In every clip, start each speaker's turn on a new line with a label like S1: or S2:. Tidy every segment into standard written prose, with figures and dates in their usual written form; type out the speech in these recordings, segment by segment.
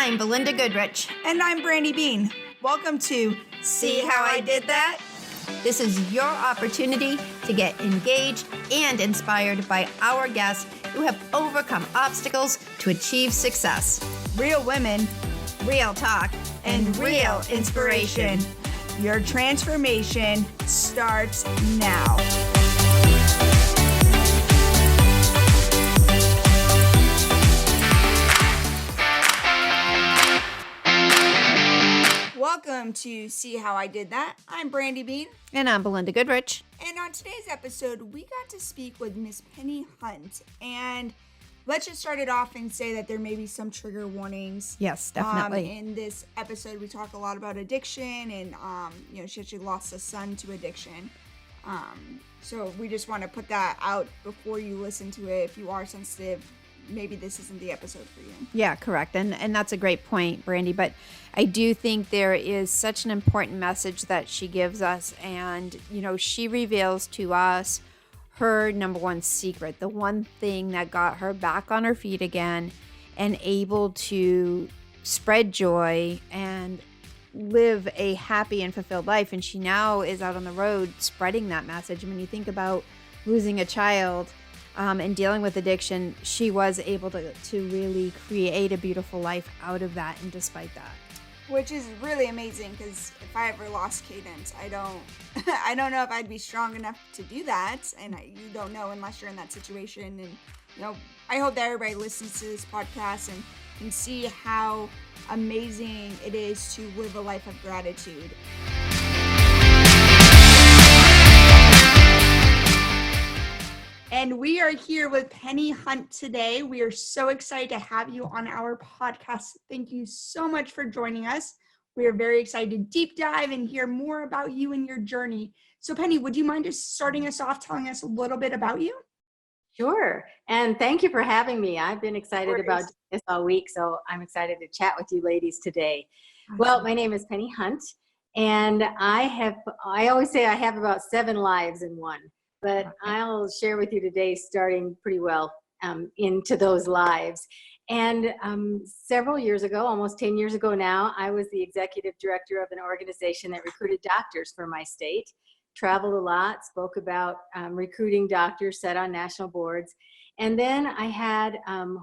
S1: I'm Belinda Goodrich.
S2: And I'm Brandy Bean. Welcome to
S1: See How I Did That? This is your opportunity to get engaged and inspired by our guests who have overcome obstacles to achieve success.
S2: Real women,
S1: Real talk,
S2: and real inspiration. Your transformation starts now. Welcome to See How I Did That. I'm Brandy Bean.
S1: And I'm Belinda Goodrich.
S2: And on today's episode, we got to speak with Miss Pennie Hunt. And let's just start it off and say that there may be some trigger warnings.
S1: Yes, definitely.
S2: In this episode, we talk a lot about addiction and, she actually lost a son to addiction. So we just want to put that out before you listen to it. If you are sensitive, maybe this isn't the episode for you.
S1: Yeah, correct. And that's a great point, Brandy. But I do think there is such an important message that she gives us. And, she reveals to us her number one secret, the one thing that got her back on her feet again and able to spread joy and live a happy and fulfilled life. And she now is out on the road spreading that message. And when you think about losing a child, and dealing with addiction, she was able to really create a beautiful life out of that and despite that.
S2: Which is really amazing because if I ever lost Cadence, I don't know if I'd be strong enough to do that. And you don't know unless you're in that situation. And, I hope that everybody listens to this podcast and can see how amazing it is to live a life of gratitude. And we are here with Pennie Hunt today. We are so excited to have you on our podcast. Thank you so much for joining us. We are very excited to deep dive and hear more about you and your journey. So Pennie, would you mind just starting us off, telling us a little bit about you?
S3: Sure. And thank you for having me. I've been excited about doing this all week, so I'm excited to chat with you ladies today. Awesome. Well, my name is Pennie Hunt, and I always say I have about 7 lives in one. But I'll share with you today, starting pretty well into those lives. And several years ago, almost 10 years ago now, I was the executive director of an organization that recruited doctors for my state, traveled a lot, spoke about recruiting doctors, sat on national boards. And then I had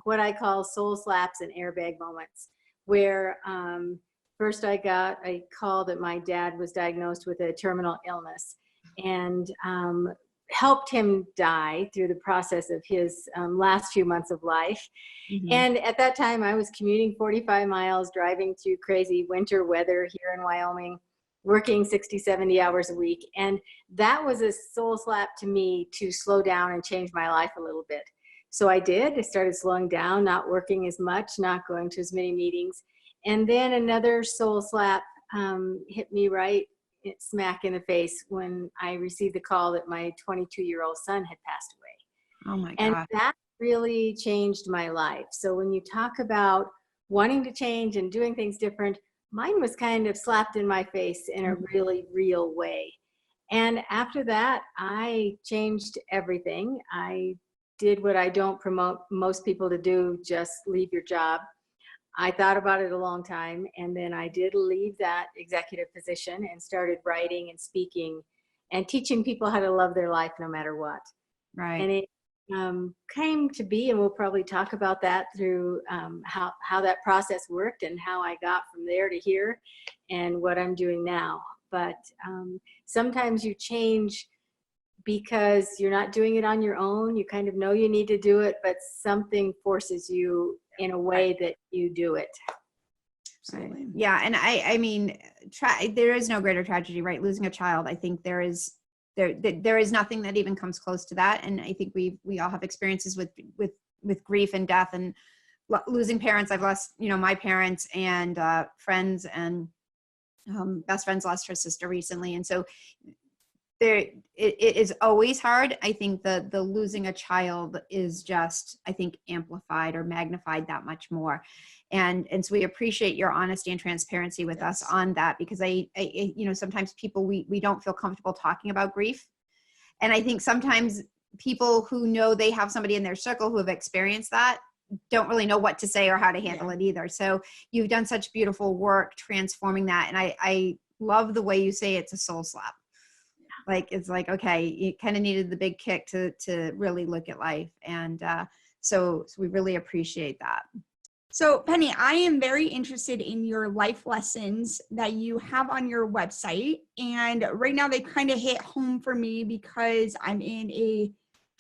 S3: what I call soul slaps and airbag moments, where first I got a call that my dad was diagnosed with a terminal illness, and helped him die through the process of his last few months of life. Mm-hmm. And at that time, I was commuting 45 miles, driving through crazy winter weather here in Wyoming, working 60, 70 hours a week. And that was a soul slap to me to slow down and change my life a little bit. So I did. I started slowing down, not working as much, not going to as many meetings. And then another soul slap hit me right smack in the face when I received the call that my 22-year-old son had passed away.
S1: Oh my God.
S3: And that really changed my life. So when you talk about wanting to change and doing things different, mine was kind of slapped in my face in a really real way. And after that, I changed everything. I did what I don't promote most people to do, just leave your job. I thought about it a long time, and then I did leave that executive position and started writing and speaking and teaching people how to love their life no matter what.
S1: Right.
S3: And it came to be, and we'll probably talk about that through how that process worked and how I got from there to here and what I'm doing now. But sometimes you change because you're not doing it on your own. You kind of know you need to do it, but something forces you in a way that you do it.
S1: Right. Yeah. And I mean, there is no greater tragedy, right? Losing a child. I think there is nothing that even comes close to that. And I think we all have experiences with grief and death and losing parents. I've lost, my parents and friends, and best friends lost her sister recently. And so it is always hard. I think the losing a child is just, I think, amplified or magnified that much more. And so we appreciate your honesty and transparency with us on that, because I sometimes people, we don't feel comfortable talking about grief. And I think sometimes people who know they have somebody in their circle who have experienced that don't really know what to say or how to handle it either. So you've done such beautiful work transforming that. And I love the way you say it's a soul slap. Like, it's like, okay, you kind of needed the big kick to really look at life. And so we really appreciate that.
S2: So Pennie, I am very interested in your life lessons that you have on your website. And right now they kind of hit home for me because I'm in a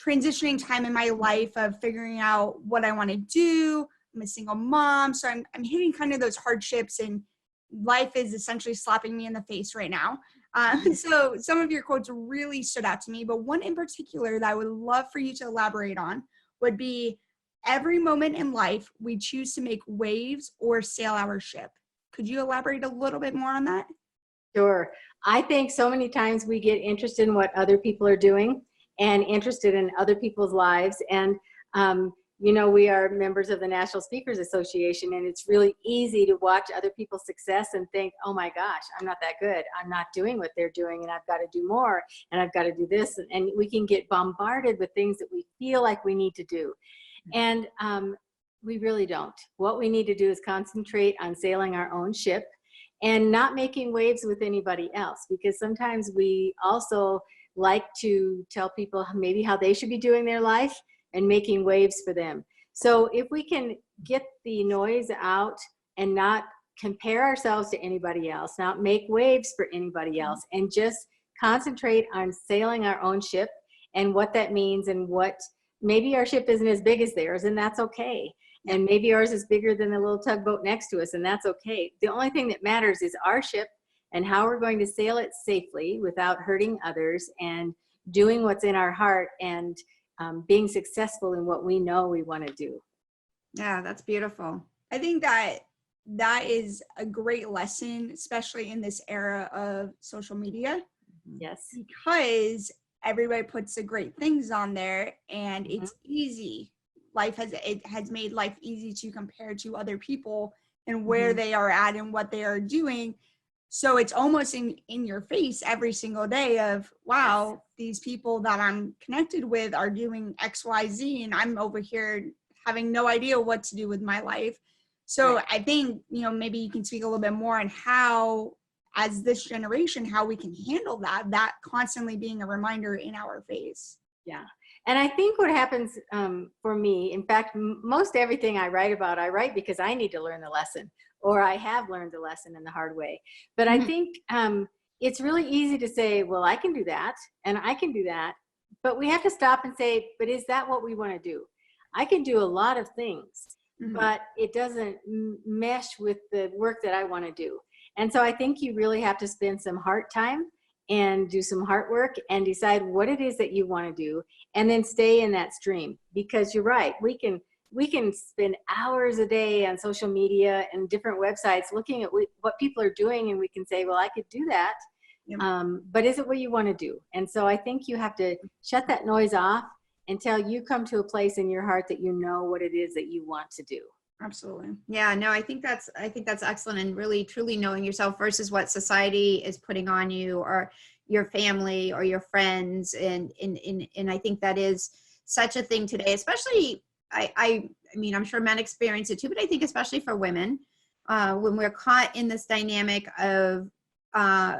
S2: transitioning time in my life of figuring out what I want to do. I'm a single mom. So I'm hitting kind of those hardships, and life is essentially slapping me in the face right now. So some of your quotes really stood out to me, but one in particular that I would love for you to elaborate on would be, every moment in life, we choose to make waves or sail our ship. Could you elaborate a little bit more on that?
S3: Sure. I think so many times we get interested in what other people are doing and interested in other people's lives. And, you know, we are members of the National Speakers Association, and it's really easy to watch other people's success and think, oh my gosh, I'm not that good. I'm not doing what they're doing, and I've got to do more, and I've got to do this. And we can get bombarded with things that we feel like we need to do. And we really don't. What we need to do is concentrate on sailing our own ship and not making waves with anybody else, because sometimes we also like to tell people maybe how they should be doing their life and making waves for them. So if we can get the noise out and not compare ourselves to anybody else, not make waves for anybody else, and just concentrate on sailing our own ship and what that means, and what maybe our ship isn't as big as theirs, and that's okay. And maybe ours is bigger than the little tugboat next to us, and that's okay. The only thing that matters is our ship and how we're going to sail it safely without hurting others, and doing what's in our heart, and being successful in what we know we want to do.
S1: Yeah, that's beautiful.
S2: I think that is a great lesson, especially in this era of social media.
S3: Yes.
S2: Because everybody puts the great things on there, and it's easy. It has made life easy to compare to other people and where they are at and what they are doing. So it's almost in your face every single day of, wow, these people that I'm connected with are doing X, Y, Z, and I'm over here having no idea what to do with my life. So I think, you know, maybe you can speak a little bit more on how, as this generation, how we can handle that constantly being a reminder in our face.
S3: Yeah. And I think what happens for me, in fact, most everything I write about, I write because I need to learn the lesson, or I have learned the lesson in the hard way. But I think it's really easy to say, well, I can do that and I can do that. But we have to stop and say, but is that what we want to do? I can do a lot of things, but it doesn't mesh with the work that I want to do. And so I think you really have to spend some heart time and do some heart work and decide what it is that you want to do, and then stay in that stream. Because you're right, we can spend hours a day on social media and different websites looking at what people are doing, and we can say, well, I could do that. But is it what you want to do? And so I think you have to shut that noise off until you come to a place in your heart that you know what it is that you want to do.
S1: Absolutely. Yeah, no, I think that's excellent, and really truly knowing yourself versus what society is putting on you, or your family or your friends. And I think that is such a thing today, especially, I mean, I'm sure men experience it too, but I think especially for women, when we're caught in this dynamic of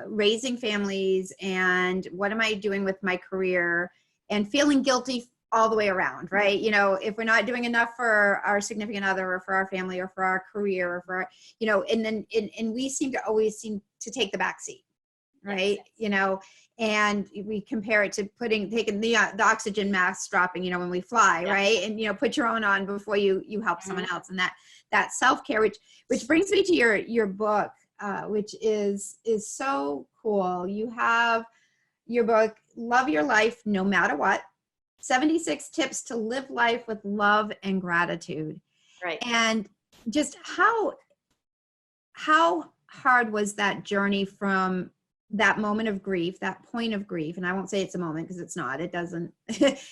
S1: raising families and what am I doing with my career, and feeling guilty all the way around, right? You know, if we're not doing enough for our significant other, or for our family, or for our career, or for, you know, and then, and we always seem to take the back seat, right? Yes. You know, and we compare it to taking the oxygen mask dropping, you know, when we fly, right? And, you know, put your own on before you help someone else. And that self-care, which brings me to your book, which is so cool. You have your book, Love Your Life No Matter What, 76 Tips to Live Life with Love and Gratitude.
S3: Right.
S1: And just how hard was that journey from that moment of grief, that point of grief? And I won't say it's a moment, because it's not, it doesn't,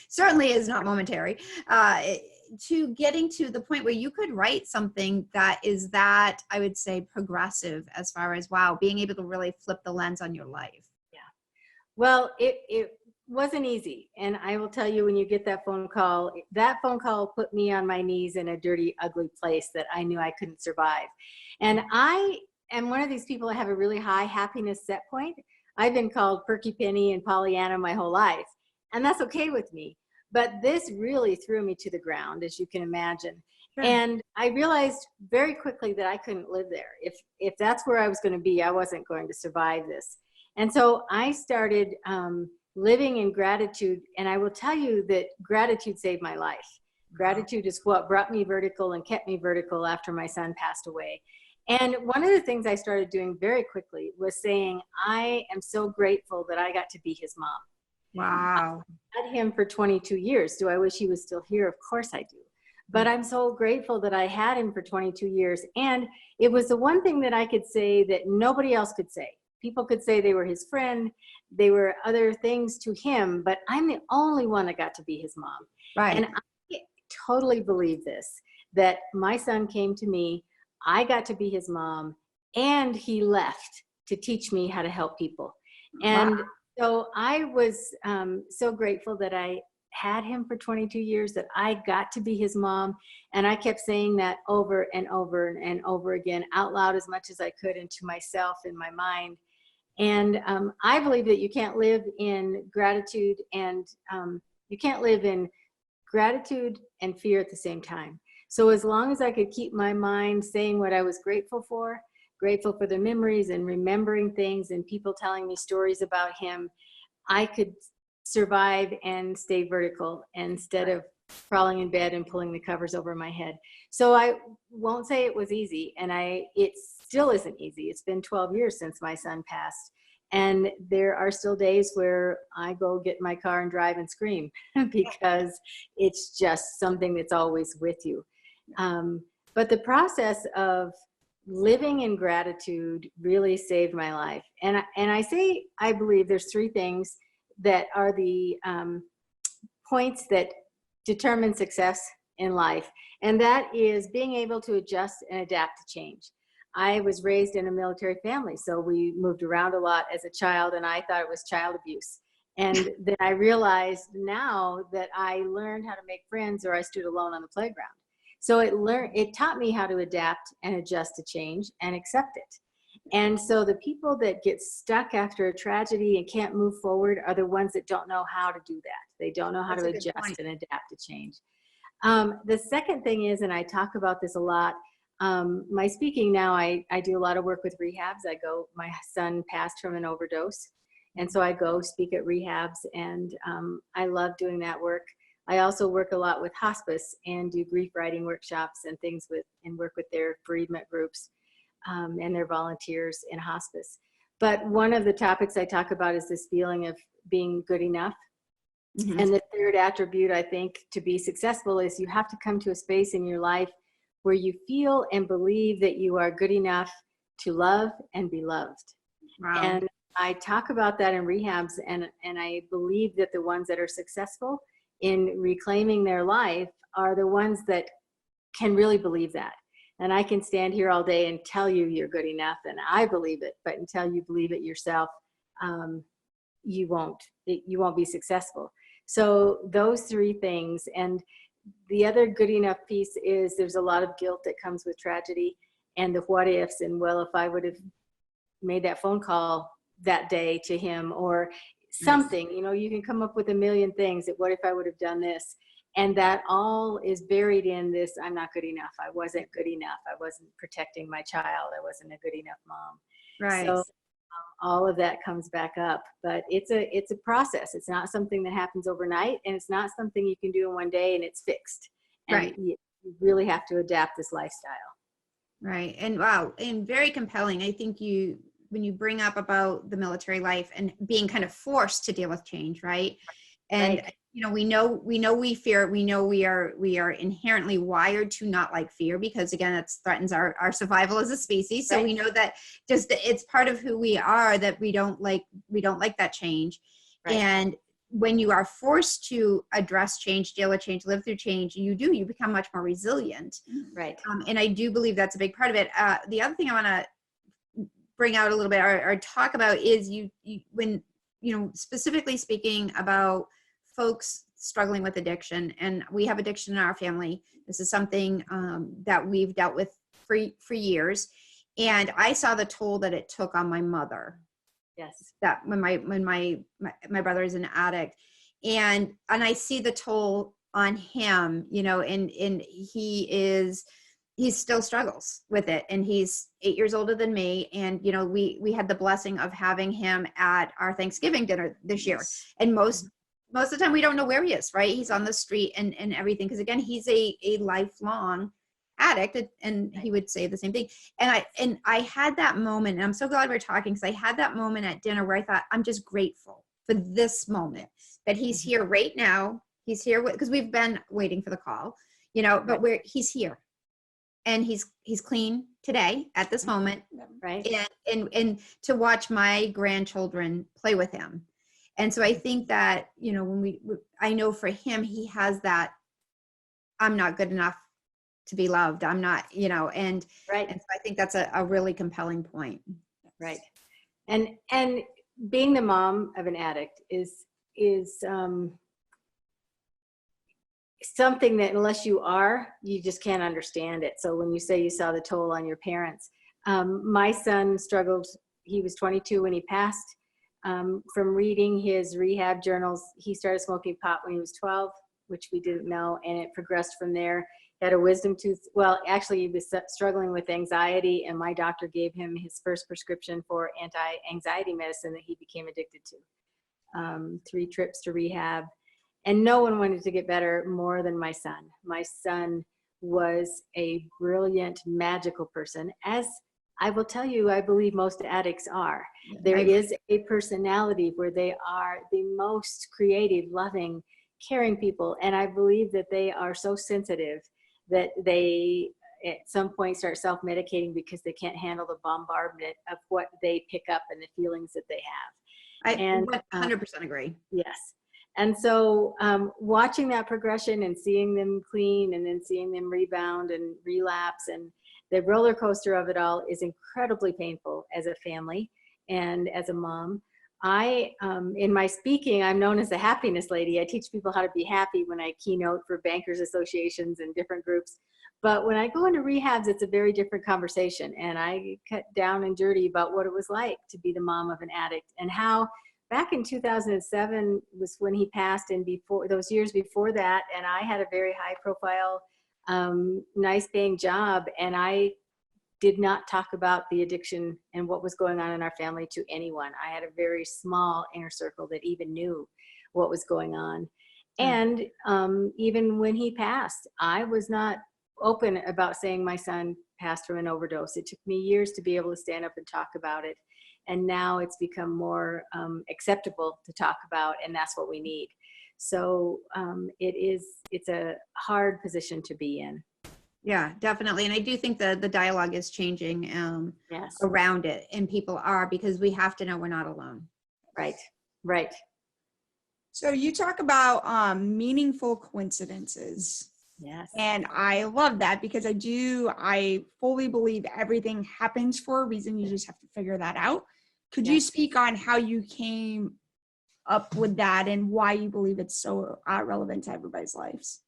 S1: certainly is not momentary, to getting to the point where you could write something that is that, I would say, progressive, as far as, wow, being able to really flip the lens on your life.
S3: Yeah. Well, it wasn't easy. And I will tell you, when you get that phone call put me on my knees in a dirty, ugly place that I knew I couldn't survive. And I am one of these people that have a really high happiness set point. I've been called Perky Penny and Pollyanna my whole life, and that's okay with me. But this really threw me to the ground, as you can imagine.
S1: Sure.
S3: And I realized very quickly that I couldn't live there. If that's where I was going to be, I wasn't going to survive this. And so I started living in gratitude. And I will tell you that gratitude saved my life. Gratitude is what brought me vertical and kept me vertical after my son passed away. And one of the things I started doing very quickly was saying, I am so grateful that I got to be his mom.
S1: Wow.
S3: I had him for 22 years. Do I wish he was still here? Of course I do. But I'm so grateful that I had him for 22 years. And it was the one thing that I could say that nobody else could say. People could say they were his friend, they were other things to him, but I'm the only one that got to be his mom.
S1: Right.
S3: And I totally believe this, that my son came to me, I got to be his mom, and he left to teach me how to help people. And so I was so grateful that I had him for 22 years, that I got to be his mom. And I kept saying that over and over and over again, out loud as much as I could, and to myself in my mind. And I believe that you can't live in gratitude and fear at the same time. So as long as I could keep my mind saying what I was grateful for the memories and remembering things and people telling me stories about him, I could survive and stay vertical instead of crawling in bed and pulling the covers over my head. So I won't say it was easy, and it still isn't easy. It's been 12 years since my son passed, and there are still days where I go get in my car and drive and scream because it's just something that's always with you. But the process of living in gratitude really saved my life. And I believe there's three things that are the points that determine success in life. And that is being able to adjust and adapt to change. I was raised in a military family, so we moved around a lot as a child, and I thought it was child abuse. And then I realized now that I learned how to make friends, or I stood alone on the playground. So it taught me how to adapt and adjust to change and accept it. And so the people that get stuck after a tragedy and can't move forward are the ones that don't know how to do that. They don't know how to adjust and adapt to change. The second thing is, and I talk about this a lot, my speaking now, I do a lot of work with rehabs. My son passed from an overdose. And so I go speak at rehabs, and I love doing that work. I also work a lot with hospice and do grief writing workshops and things and work with their bereavement groups and their volunteers in hospice. But one of the topics I talk about is this feeling of being good enough. Mm-hmm. And the third attribute, I think, to be successful is you have to come to a space in your life where you feel and believe that you are good enough to love and be loved.
S1: Wow.
S3: And I talk about that in rehabs, and I believe that the ones that are successful in reclaiming their life are the ones that can really believe that. And I can stand here all day and tell you you're good enough, and I believe it, but until you believe it yourself, you won't be successful. So those three things. And the other good enough piece is there's a lot of guilt that comes with tragedy, and the what ifs, and well, if I would have made that phone call that day to him, or something, you can come up with a million things that what if I would have done this. And that all is buried in this, I'm not good enough. I wasn't good enough. I wasn't protecting my child. I wasn't a good enough mom.
S1: Right.
S3: So all of that comes back up, but it's a process. It's not something that happens overnight, and it's not something you can do in one day and it's fixed. And
S1: right.
S3: You really have to adapt this lifestyle.
S1: Right. And wow. And very compelling. I think when you bring up about the military life and being kind of forced to deal with change, right? And
S3: right.
S1: We know we fear, we know we are inherently wired to not like fear, because again, it threatens our survival as a species. So
S3: right.
S1: we know that it's part of who we are, that we don't like that change. Right. And when you are forced to address change, deal with change, live through change, you become much more resilient.
S3: Right.
S1: And I do believe that's a big part of it. The other thing I want to bring out a little bit or talk about is when specifically speaking about folks struggling with addiction, and we have addiction in our family. This is something that we've dealt with for years. And I saw the toll that it took on my mother.
S3: Yes.
S1: That when my brother is an addict, and I see the toll on him, and he still struggles with it, and he's 8 years older than me. And we had the blessing of having him at our Thanksgiving dinner this year, and most of the time we don't know where he is, right? He's on the street and everything, because again, he's a lifelong addict, and he would say the same thing. And I had that moment, and I'm so glad we're talking, because I had that moment at dinner where I thought, I'm just grateful for this moment, that he's here right now. He's here because we've been waiting for the call, but he's here, and he's clean today at this moment,
S3: right?
S1: And to watch my grandchildren play with him. And so I think that I know for him, he has that, I'm not good enough to be loved. I'm not, and
S3: right.
S1: And so I think that's a really compelling point.
S3: Right. And being the mom of an addict is something that unless you just can't understand it. So when you say you saw the toll on your parents, my son struggled. He was 22 when he passed. From reading his rehab journals, he started smoking pot when he was 12, which we didn't know, and it progressed from there. He had a wisdom tooth. Well, actually, he was struggling with anxiety, and my doctor gave him his first prescription for anti-anxiety medicine that he became addicted to. 3 trips to rehab, and no one wanted to get better more than my son. My son was a brilliant, magical person, as I will tell you, I believe most addicts are. There is a personality where they are the most creative, loving, caring people, and I believe that they are so sensitive that they at some point start self-medicating because they can't handle the bombardment of what they pick up and the feelings that they have.
S1: I 100% agree.
S3: Yes. And so watching that progression and seeing them clean and then seeing them rebound and relapse, and the roller coaster of it all is incredibly painful as a family and as a mom. In my speaking, I'm known as the happiness lady. I teach people how to be happy when I keynote for bankers associations and different groups. But when I go into rehabs, it's a very different conversation. And I cut down and dirty about what it was like to be the mom of an addict, and how back in 2007 was when he passed, and before those years before that, and I had a very high profile, nice paying job, and I did not talk about the addiction and what was going on in our family to anyone. I had a very small inner circle that even knew what was going on. And even when he passed, I was not open about saying my son passed from an overdose. It took me years to be able to stand up and talk about it. And now it's become more acceptable to talk about, and that's what we need. So it's a hard position to be in.
S1: Yeah, definitely. And I do think the dialogue is changing
S3: Yes.
S1: around it, and people are, because we have to know we're not alone.
S3: Right.
S2: So you talk about meaningful coincidences.
S3: Yes.
S2: And I love that, because I fully believe everything happens for a reason. You just have to figure that out. Could you speak on how you came up with that and why you believe it's so relevant to everybody's lives?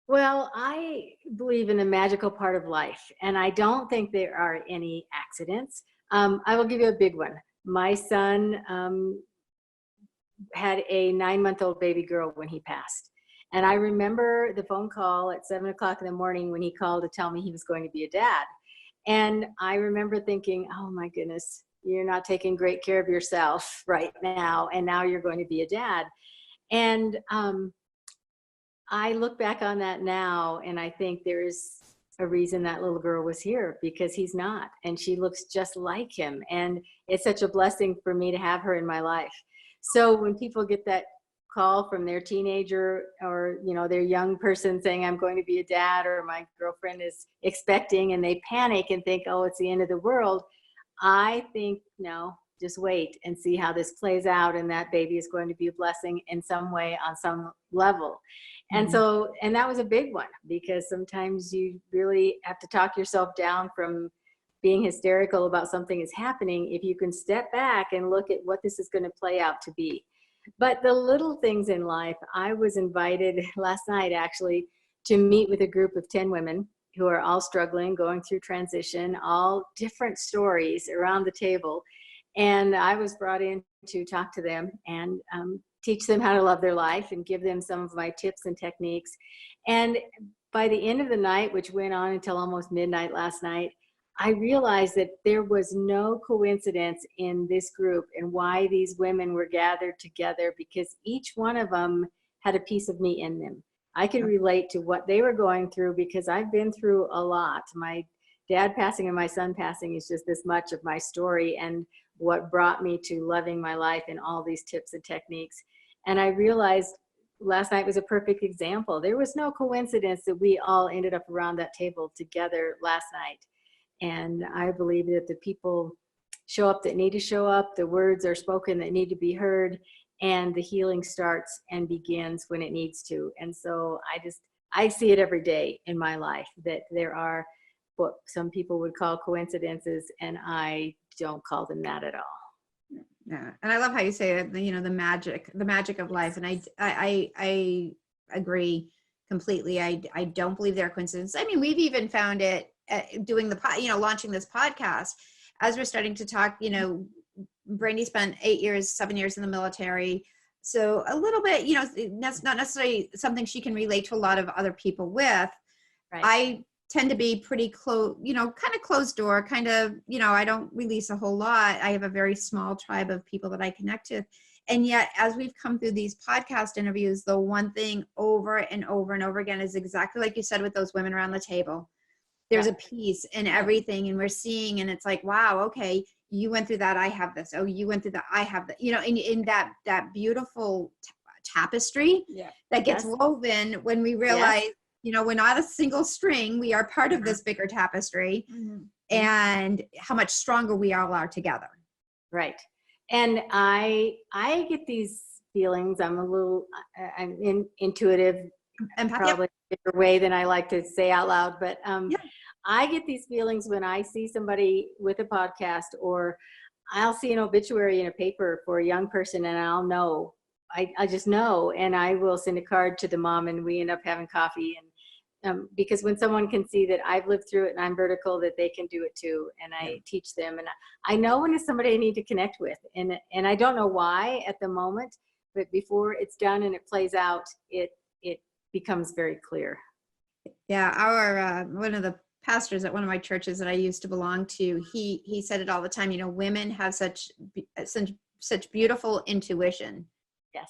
S3: Well, I believe in the magical part of life, and I don't think there are any accidents. I will give you a big one. My son had a 9-month-old baby girl when he passed. And I remember the phone call at 7 o'clock in the morning when he called to tell me he was going to be a dad. And I remember thinking, oh my goodness, you're not taking great care of yourself right now, and now you're going to be a dad. And I look back on that now, and I think there is a reason that little girl was here, because he's not, and she looks just like him. And it's such a blessing for me to have her in my life. So when people get that call from their teenager or their young person saying, I'm going to be a dad, or my girlfriend is expecting, and they panic and think, oh, it's the end of the world, I think, no, just wait and see how this plays out, and that baby is going to be a blessing in some way on some level. And so, and that was a big one, because sometimes you really have to talk yourself down from being hysterical about something is happening if you can step back and look at what this is going to play out to be. But the little things in life, I was invited last night actually to meet with a group of 10 women who are all struggling, going through transition, all different stories around the table. And I was brought in to talk to them and teach them how to love their life and give them some of my tips and techniques. And by the end of the night, which went on until almost midnight last night, I realized that there was no coincidence in this group and why these women were gathered together, because each one of them had a piece of me in them. I could relate to what they were going through because I've been through a lot. My dad passing and my son passing is just this much of my story and what brought me to loving my life and all these tips and techniques. And I realized last night was a perfect example. There was no coincidence that we all ended up around that table together last night. And I believe that the people show up that need to show up, the words are spoken that need to be heard, and the healing starts and begins when it needs to. And so I see it every day in my life that there are what some people would call coincidences, and I don't call them that at all.
S1: Yeah, and I love how you say it, the magic of life. And I agree completely. I don't believe there are coincidences. I mean, we've even found it doing launching this podcast as we're starting to talk. Brandy spent 7 years in the military. So a little bit, that's not necessarily something she can relate to a lot of other people with. Right. I tend to be pretty close, kind of closed door, kind of, I don't release a whole lot. I have a very small tribe of people that I connect with. And yet, as we've come through these podcast interviews, the one thing over and over and over again is exactly like you said with those women around the table. There's a piece in everything, and we're seeing, and it's like, wow, okay, you went through that, I have this. Oh, you went through that, I have that. In that beautiful tapestry that gets woven when we realize, we're not a single string. We are part of this bigger tapestry, and how much stronger we all are together.
S3: Right. And I get these feelings. I'm intuitive, and probably a different way than I like to say out loud, but I get these feelings when I see somebody with a podcast, or I'll see an obituary in a paper for a young person, and I'll know, I just know, and I will send a card to the mom, and we end up having coffee. And because when someone can see that I've lived through it and I'm vertical, that they can do it too, and I teach them, and I know when it's somebody I need to connect with, and I don't know why at the moment, but before it's done and it plays out, it becomes very clear.
S1: Yeah, our one of the pastors at one of my churches that I used to belong to, he said it all the time. Women have such beautiful intuition,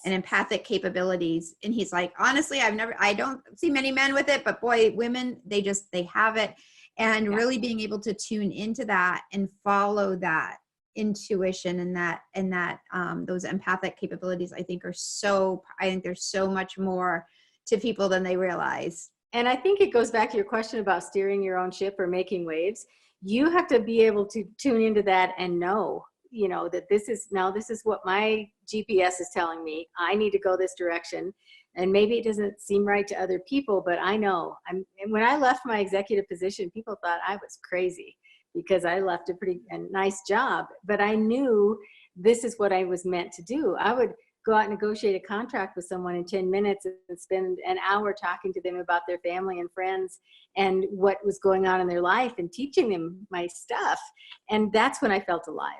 S1: and empathic capabilities. And he's like, honestly, I don't see many men with it, but boy, women, they have it. And really being able to tune into that and follow that intuition and that those empathic capabilities, I think there's so much more to people than they realize.
S3: And I think it goes back to your question about steering your own ship or making waves. You have to be able to tune into that and know, that this is what my GPS is telling me. I need to go this direction. And maybe it doesn't seem right to other people, but I know. And when I left my executive position, people thought I was crazy because I left a nice job. But I knew this is what I was meant to do. I would go out and negotiate a contract with someone in 10 minutes and spend an hour talking to them about their family and friends and what was going on in their life and teaching them my stuff. And that's when I felt alive.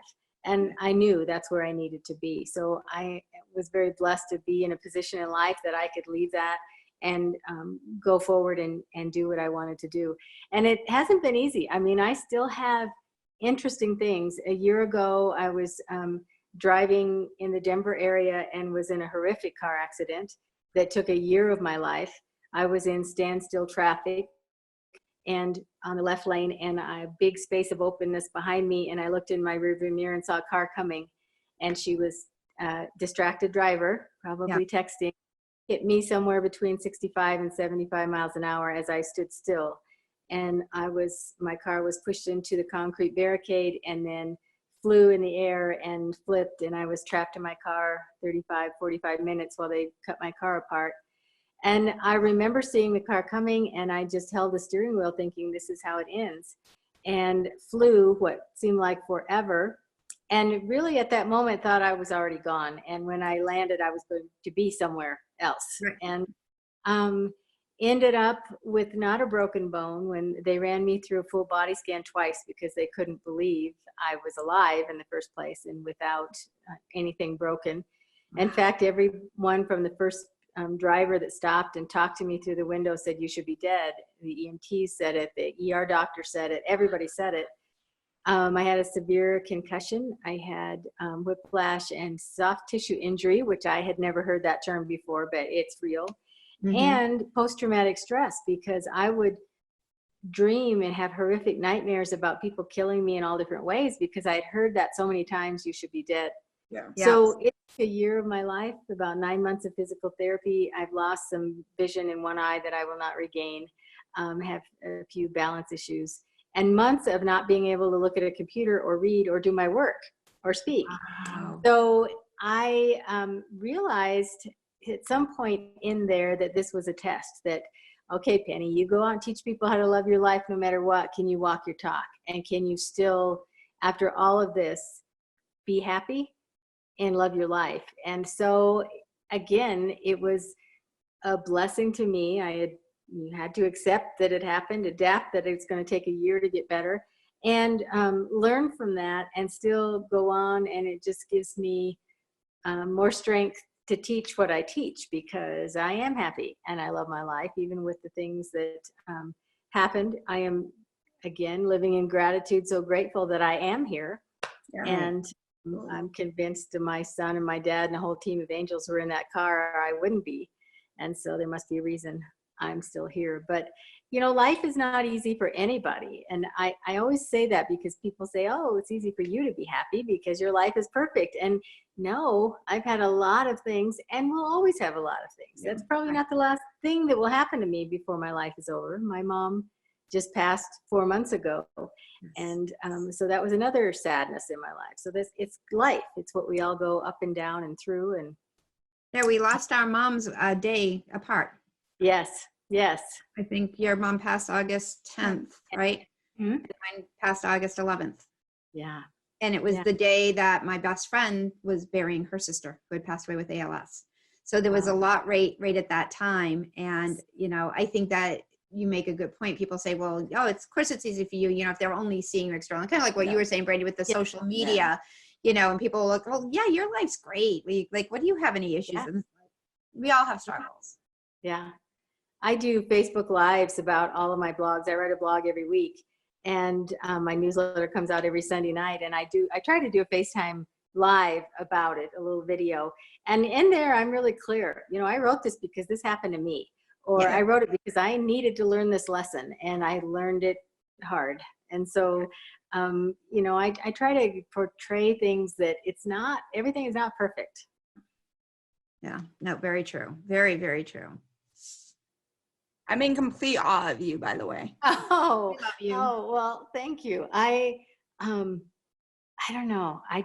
S3: And I knew that's where I needed to be. So I was very blessed to be in a position in life that I could leave that and go forward and do what I wanted to do. And it hasn't been easy. I mean, I still have interesting things. A year ago, I was driving in the Denver area and was in a horrific car accident that took a year of my life. I was in standstill traffic and on the left lane, and a big space of openness behind me, and I looked in my rearview mirror and saw a car coming, and she was a distracted driver, probably texting, hit me somewhere between 65 and 75 miles an hour as I stood still. And my car was pushed into the concrete barricade and then flew in the air and flipped, and I was trapped in my car 45 minutes while they cut my car apart. And I remember seeing the car coming, and I just held the steering wheel thinking, this is how it ends. and flew what seemed like forever. And really at that moment thought I was already gone. And when I landed, I was going to be somewhere else.
S1: Right.
S3: And ended up with not a broken bone when they ran me through a full body scan twice because they couldn't believe I was alive in the first place and without anything broken. In fact, everyone from the first driver that stopped and talked to me through the window said, "You should be dead." The EMT said it, the ER doctor said it, everybody said it. I had a severe concussion. I had whiplash and soft tissue injury, which I had never heard that term before, but it's real.
S1: Mm-hmm.
S3: And post-traumatic stress, because I would dream and have horrific nightmares about people killing me in all different ways because I'd heard that so many times, "You should be dead."
S2: Yeah.
S3: So it's a year of my life, about 9 months of physical therapy. I've lost some vision in one eye that I will not regain, have a few balance issues, and months of not being able to look at a computer or read or do my work or speak.
S1: Wow.
S3: So I realized at some point in there that this was a test that, okay, Pennie, you go out and teach people how to love your life no matter what. Can you walk your talk? And can you still, after all of this, be happy and love your life? And so again, it was a blessing to me. You had to accept that it happened, adapt that it's going to take a year to get better, and learn from that and still go on. And it just gives me more strength to teach what I teach, because I am happy and I love my life, even with the things that happened. I am, again, living in gratitude, so grateful that I am here.
S1: Yeah.
S3: And I'm convinced that my son and my dad and the whole team of angels who were in that car, I wouldn't be. And so there must be a reason I'm still here. But, you know, life is not easy for anybody. And I always say that because people say, "Oh, it's easy for you to be happy because your life is perfect." And no, I've had a lot of things and will always have a lot of things. That's probably not the last thing that will happen to me before my life is over. My mom just passed 4 months ago. And so that was another sadness in my life. So it's life. It's what we all go up and down and through. And
S1: Yeah, we lost our moms a day apart.
S3: yes.
S1: I think your mom passed August 10th, right?
S3: Mm-hmm.
S1: And mine passed August 11th.
S3: Yeah.
S1: And it was the day that my best friend was burying her sister who had passed away with ALS. So there was a lot right at that time. And, you know, I think that you make a good point. People say, well, of course it's easy for you, you know, if they're only seeing you externally, kind of like what you were saying, Brandy, with the social media, you know, and people look, "Oh yeah, your life's great. What do you have any issues?" And we all have struggles.
S3: Yeah. I do Facebook Lives about all of my blogs. I write a blog every week, and my newsletter comes out every Sunday night. And I try to do a FaceTime live about it, a little video. And in there, I'm really clear. You know, I wrote this because this happened to me, or I wrote it because I needed to learn this lesson, and I learned it hard. And so, you know, I try to portray things that everything is not perfect.
S1: Yeah, no, very true. Very, very true.
S2: I'm in complete awe of you, by the way.
S3: Oh,
S1: We love you.
S3: Oh, well, thank you. I don't know. I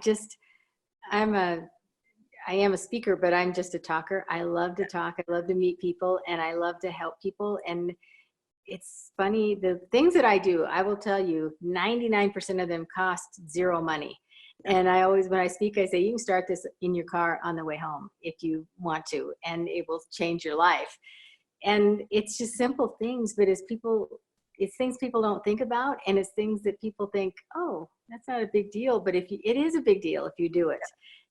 S3: am a speaker, but I'm just a talker. I love to talk. I love to meet people, and I love to help people. And it's funny, the things that I do, I will tell you, 99% of them cost zero money. And I always, when I speak, I say, you can start this in your car on the way home if you want to, and it will change your life. And it's just simple things, but it's things people don't think about, and it's things that people think, "Oh, that's not a big deal," but it is a big deal if you do it.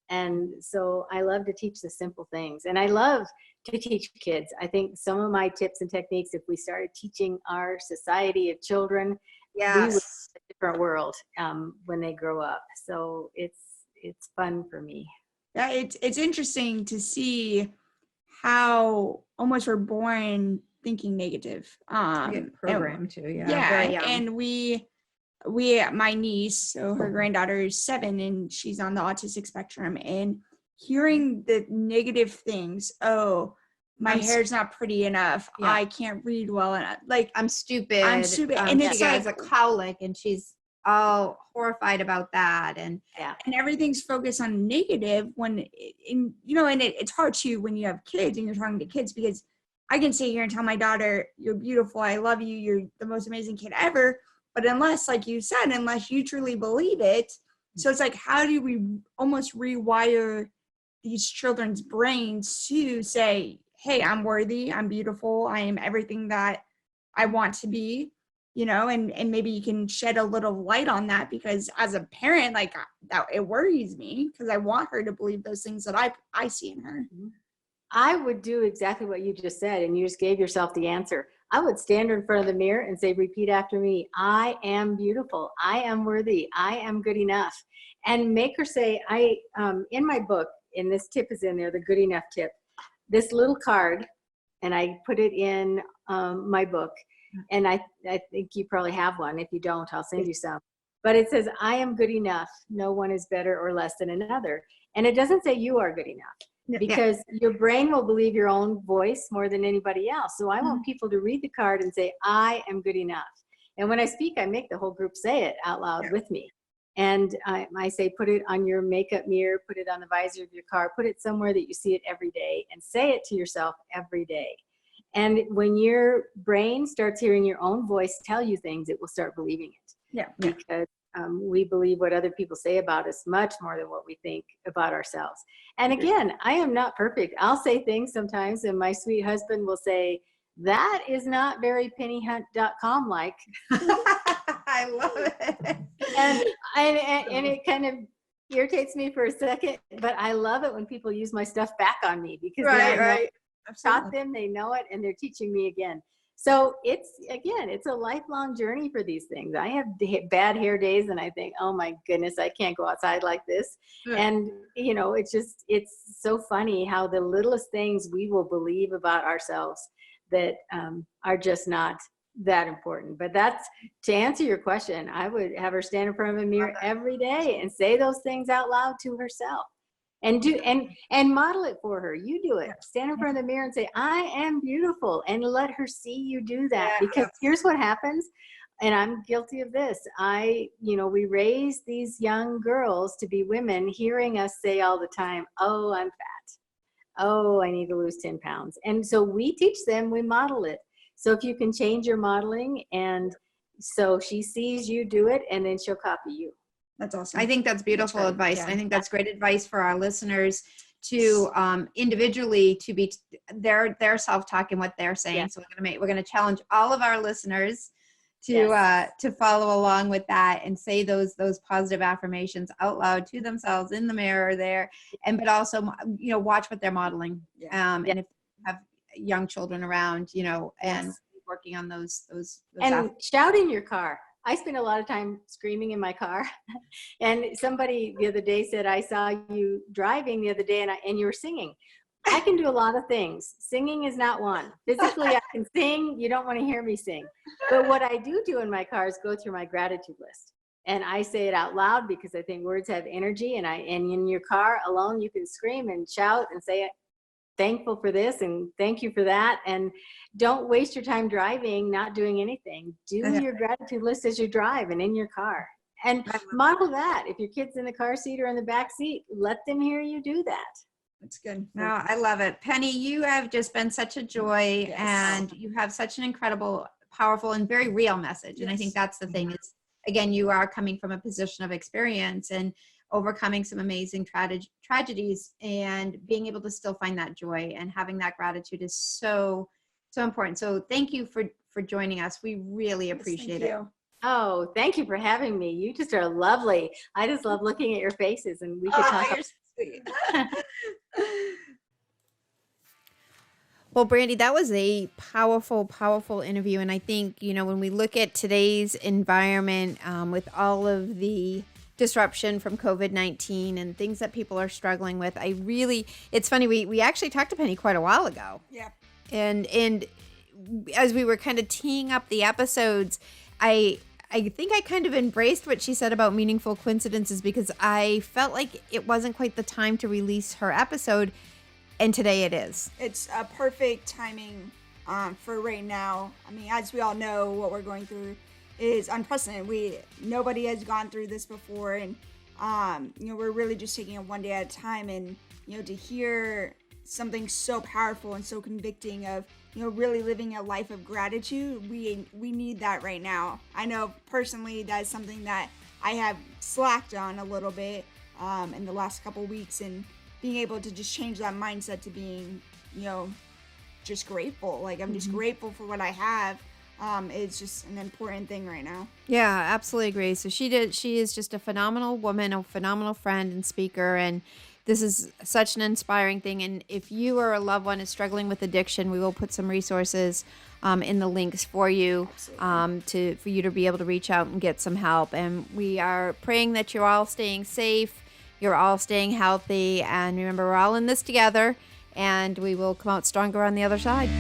S3: And so I love to teach the simple things, and I love to teach kids. I think some of my tips and techniques, if we started teaching our society of children, we would have a different world when they grow up. So it's fun for me.
S2: Yeah, it's interesting to see how almost we're born thinking negative.
S1: Program too.
S2: And we my niece, so her granddaughter is 7 and she's on the autistic spectrum, and hearing the negative things, "Oh, my hair's not pretty enough. I can't read well enough. Like,
S1: I'm stupid.
S2: And it's
S1: she has a colic, and she's all horrified about that. And
S2: everything's focused on negative when, it's hard too when you have kids and you're talking to kids, because I can sit here and tell my daughter, "You're beautiful. I love you. You're the most amazing kid ever." But unless, like you said, unless you truly believe it, so it's like, how do we almost rewire these children's brains to say, hey, I'm worthy, I'm beautiful, I am everything that I want to be, and maybe you can shed a little light on that, because as a parent, like, that it worries me, because I want her to believe those things that I see in her.
S3: I would do exactly what you just said, and you just gave yourself the answer. I would stand her in front of the mirror and say, repeat after me, I am beautiful, I am worthy, I am good enough. And make her say, in my book, and this tip is in there, the good enough tip, this little card, and I put it in my book. And I think you probably have one. If you don't, I'll send you some. But it says, I am good enough. No one is better or less than another. And it doesn't say you are good enough, because your brain will believe your own voice more than anybody else. So I want people to read the card and say, I am good enough. And when I speak, I make the whole group say it out loud with me. And I say, put it on your makeup mirror, put it on the visor of your car, put it somewhere that you see it every day, and say it to yourself every day. And when your brain starts hearing your own voice tell you things, it will start believing it. Because we believe what other people say about us much more than what we think about ourselves. And again, I am not perfect. I'll say things sometimes, and my sweet husband will say, that is not very penniehunt.com like.
S1: I love it.
S3: And it kind of irritates me for a second, but I love it when people use my stuff back on me, because I've taught them, they know it, and they're teaching me again. So it's a lifelong journey for these things. I have bad hair days, and I think, oh my goodness, I can't go outside like this. And it's so funny how the littlest things we will believe about ourselves that are just not that important. But that's, to answer your question, I would have her stand in front of a mirror every day and say those things out loud to herself, and model it for her. You do it. Stand in front of the mirror and say, I am beautiful, and let her see you do that. Because here's what happens, and I'm guilty of this. We raise these young girls to be women, hearing us say all the time, oh, I'm fat. Oh, I need to lose 10 pounds. And so we teach them, we model it. So if you can change your modeling, and so she sees you do it, and then she'll copy you.
S1: That's awesome. I think that's beautiful advice. I think that's great advice for our listeners to individually to be their self-talk and what they're saying. So we're going to challenge all of our listeners to follow along with that and say those positive affirmations out loud to themselves in the mirror there, but also watch what they're modeling. And if you have young children around, and working on those
S3: and shout in your car. I spend a lot of time screaming in my car. And somebody the other day said, I saw you driving the other day and you were singing. I can do a lot of things. Singing is not one. Physically, I can sing. You don't want to hear me sing. But what I do in my car is go through my gratitude list. And I say it out loud, because I think words have energy. And in your car alone, you can scream and shout and say, thankful for this and thank you for that. And don't waste your time driving, not doing anything. Do your gratitude list as you drive and in your car. And model that. If your kid's in the car seat or in the back seat, let them hear you do that.
S1: That's good. No, I love it. Pennie, you have just been such a joy, and you have such an incredible, powerful, and very real message. And I think that's the thing is, again, you are coming from a position of experience and overcoming some amazing tragedies, and being able to still find that joy and having that gratitude is so important. So thank you for joining us. We really appreciate it.
S3: Oh, thank you for having me. You just are lovely. I just love looking at your faces, and we could talk.
S1: You're sweet. Well, Brandy, that was a powerful interview. And I think, when we look at today's environment, with all of the disruption from COVID-19 and things that people are struggling with, it's funny, we actually talked to Pennie quite a while ago. Yeah. And as we were kind of teeing up the episodes, I think I kind of embraced what she said about meaningful coincidences, because I felt like it wasn't quite the time to release her episode. And today it is. It's a perfect timing for right now. I mean, as we all know, what we're going through is unprecedented. Nobody has gone through this before, and we're really just taking it one day at a time. And to hear
S2: something so powerful and so convicting of, really living a life of gratitude. We need that right now. I know personally that's something that I have slacked on a little bit in the last couple weeks, and being able to just change that mindset to being, just grateful. Like, I'm just grateful for what I have. It's just an important thing right now.
S1: Yeah, absolutely agree. So she is just a phenomenal woman, a phenomenal friend and speaker, and this is such an inspiring thing. And if you or a loved one is struggling with addiction, we will put some resources in the links for you for you to be able to reach out and get some help. And we are praying that you're all staying safe, you're all staying healthy, and remember, we're all in this together, and we will come out stronger on the other side.